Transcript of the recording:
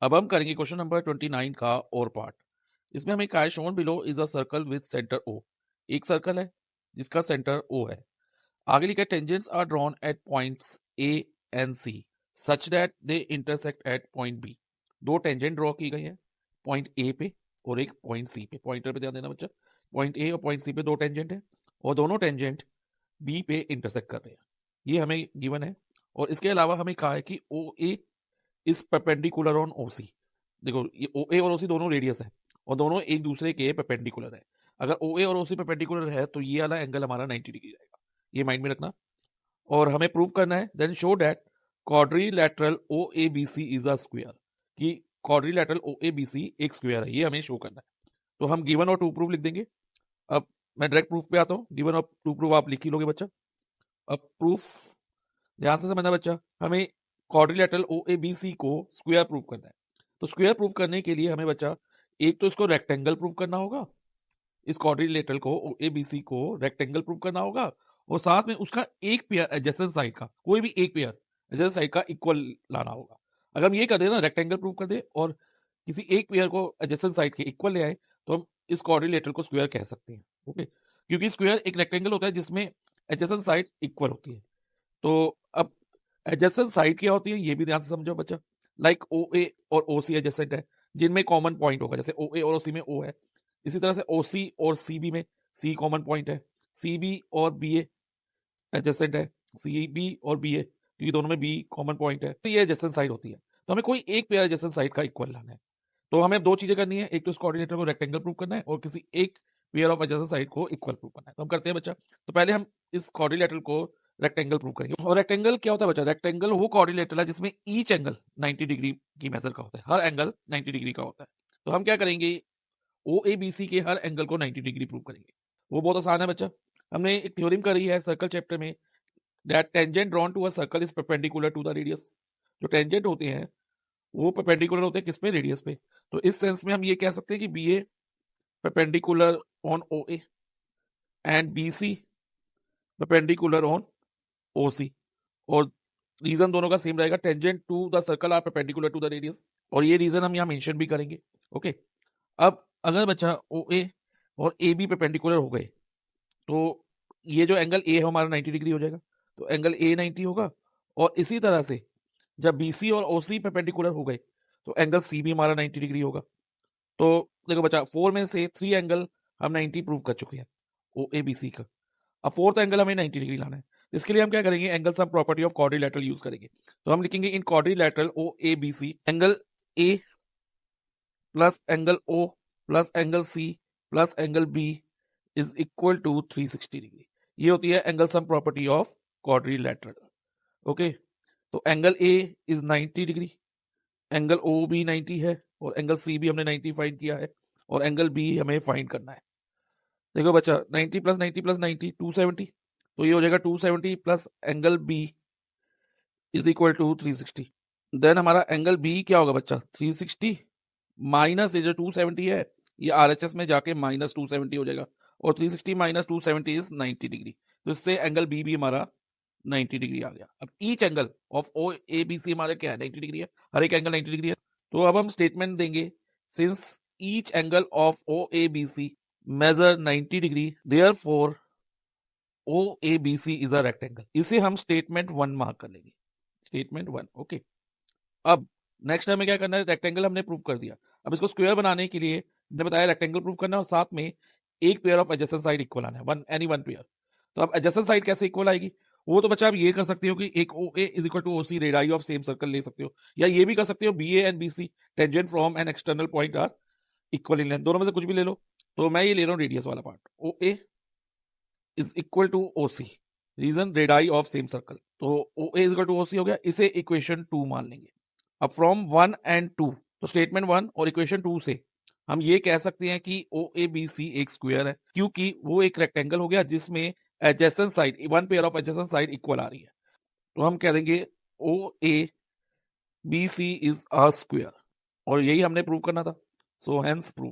अब हम करेंगे क्वेश्चन नंबर 29 का और पार्ट। इसमें हमें कहा है shown below is a circle with centre O. एक सर्कल है जिसका सेंटर ओ है। आगे लिखा है tangents are drawn at points A and C such that they intersect at point B. दो टेंजेंट ड्रॉ की गई है पॉइंट ए पे और एक पॉइंट सी पे। पॉइंटर पे ध्यान देना बच्चा। पॉइंट ए और पॉइंट सी पे दो टेंजेंट है और दोनों टेंजेंट बी पे इंटरसेक्ट कर रहे हैं। ये हमें गिवन है। और इसके अलावा हमें कहा है कि ओ ए इज परपेंडिकुलर ऑन ओसी। देखो ये ओ ए और ओसी दोनों रेडियस है और दोनों एक दूसरे के परपेंडिकुलर है। अगर ओ ए और ओसी परपेंडिकुलर है तो ये वाला एंगल हमारा 90 डिग्री रहेगा। ये माइंड में रखना। और हमें प्रूव करना है then show that quadrilateral O A B C is a square. कि quadrilateral O A B C एक स्क्वायर है, ये हमें शो करना है। तो हम गिवन और टू प्रूफ लिख देंगे। अब मैं डायरेक्ट प्रूफ पे आता हूँ। गिवन और टू प्रूफ आप लिख ही लोगे बच्चा। अब प्रूफ ध्यान से समझना बच्चा। हमें क्वाड्रिलैटरल ओ ए बी सी को स्क्वायर प्रूफ करना है। तो स्क्वायर प्रूफ करने के लिए हमें बच्चा एक तो इसको रेक्टेंगल प्रूफ करना होगा। इस क्वाड्रिलेटरल को ओ ए बी सी को रेक्टेंगल प्रूफ करना होगा और साथ में उसका एक पेयर एडजेसेंट साइड का, कोई भी एक पेयर एडजेसेंट साइड का इक्वल लाना होगा। अगर हम ये कर दे ना, रेक्टेंगल प्रूफ कर दे और किसी एक पेयर को एडजेसेंट साइड के इक्वल ले आए, तो हम इस क्वाड्रिलेटरल को स्क्वायर कह सकते हैं। ओके, क्योंकि स्क्वायर एक रेक्टेंगल होता है जिसमें एडजेसेंट साइड इक्वल होती है। तो अब एडजेसेंट साइड क्या होती है ये भी ध्यान से समझो बच्चा। लाइक ओ ए और ओ सी एडजेसेंट है जिनमें कॉमन पॉइंट होगा। जैसे ओ ए और ओ सी में ओ है, इसी तरह से ओ सी और सी बी में सी कॉमन पॉइंट है। सी बी और बी ए एडजेसेंट है। सी बी और बी ए क्योंकि दोनों में बी कॉमन पॉइंट है, तो ये एडजेसेंट साइड होती है। तो हमें कोई एक पेयर एडजेसेंट साइड का इक्वल लाना है। तो हमें दो चीजें करनी है, एक तो इस कोऑर्डिनेटर को रेक्टेंगल प्रूव करना है और किसी एक पेयर ऑफ एडजेसेंट साइड को इक्वल प्रूव करना है। तो हम करते हैं बच्चा। तो पहले हम इस कोऑर्डिनेटर को रेक्टेंगल प्रूव करेंगे। और रेक्टेंगल क्या होता है बच्चा? रेक्टेंगल वो कोऑर्डिनेटर है जिसमें ईच एंगल 90 डिग्री की मेजर का होता है। हर एंगल 90 डिग्री का होता है। तो हम क्या करेंगे, ओ ए बी सी के हर एंगल को 90 डिग्री प्रूव करेंगे। वो बहुत आसान है बच्चा। हमने एक थ्योरम करी है सर्कल चैप्टर में, that tangent drawn to a circle is perpendicular to the radius. जो टेंजेंट होते हैं वो परपेंडिकुलर होते हैं किस पे? रेडियस पे। तो इस सेंस में हम ये कह सकते हैं कि B A perpendicular on O A and B C perpendicular on O C. और रीजन दोनों का सेम रहेगा, tangent to the circle are perpendicular to the radius. और ये रीजन हम यहाँ मेंशन भी करेंगे। ओके, अब अगर बच्चा ओ ए और ए बी परपेंडिकुलर हो गए तो ये जो एंगल ए है हमारा 90 डिग्री हो जाएगा। तो एंगल ए 90 होगा। और इसी तरह से जब बी सी और ओ सी परपेंडिकुलर हो गए तो एंगल सी भी हमारा 90 डिग्री होगा। तो देखो बच्चा, 4 में से 3 एंगल हम 90 प्रूव कर चुके हैं ओ ए बी सी का। अब फोर्थ एंगल हमें 90 डिग्री लाना है। इसके लिए हम क्या करेंगे, angle sum property of quadrilateral use करेंगे। तो हम लिखेंगे in quadrilateral O A B C angle A plus angle O plus angle C plus angle B is equal to 360 degree. ये होती है angle sum property of quadrilateral. Okay, तो angle A is 90 degree, angle O भी 90 है और angle C भी हमने 90 find किया है और एंगल बी हमें फाइंड करना है। देखो बच्चा, 90 प्लस 90 प्लस 90 270। तो ये हो जाएगा 270 plus angle B is equal to 360। Then हमारा एंगल बी क्या होगा बच्चा? 360 माइनस ये जो 270 है ये आरएचएस में जाके माइनस 270 हो जाएगा और 360 माइनस 270 इज 90 डिग्री। तो इससे एंगल बी भी हमारा 90 डिग्री आ गया। अब each angle of O A B C हमारा क्या है? 90 डिग्री है। हर एक एंगल 90 डिग्री है। तो अब हम स्टेटमेंट देंगे, since each angle of O A B C measure 90 degree therefore O A B C is a rectangle. इसे हम स्टेटमेंट 1 मार्क कर लेंगे। स्टेटमेंट 1। ओके, अब नेक्स्ट हमें क्या करना है, रेक्टेंगल हमने प्रूव कर दिया। अब इसको स्क्वायर बनाने के लिए हमने बताया रेक्टेंगल प्रूव करना है और साथ में एक pair of adjacent side equal आना है, वन एनी वन पेयर। तो अब एडजेसेंट साइड कैसे इक्वल आएगी? वो तो बच्चा आप ये कर सकते हो कि एक O A is equal to O C radius of same circle ले सकते हो, या ये भी कर सकते हो B A and B C tangent from an external point are equal in length. दोनों में से कुछ भी ले लो। तो मैं ये ले रहा हूँ रेडियस वाला part, O A is equal to O C, reason radii of same circle. तो O A is equal to O C हो गया, इसे इक्वेशन 2 मान लेंगे। अब फ्रॉम 1 एंड 2, तो स्टेटमेंट 1 और इक्वेशन 2 से हम ये कह सकते हैं कि ओ ए बी सी एक स्क्वायर है, क्योंकि वो एक रेक्टेंगल हो गया जिसमें adjacent side, one pair of adjacent side equal आ रही है। तो हम कह देंगे O A B C is a square और यही हमने प्रूव करना था। So hence prove.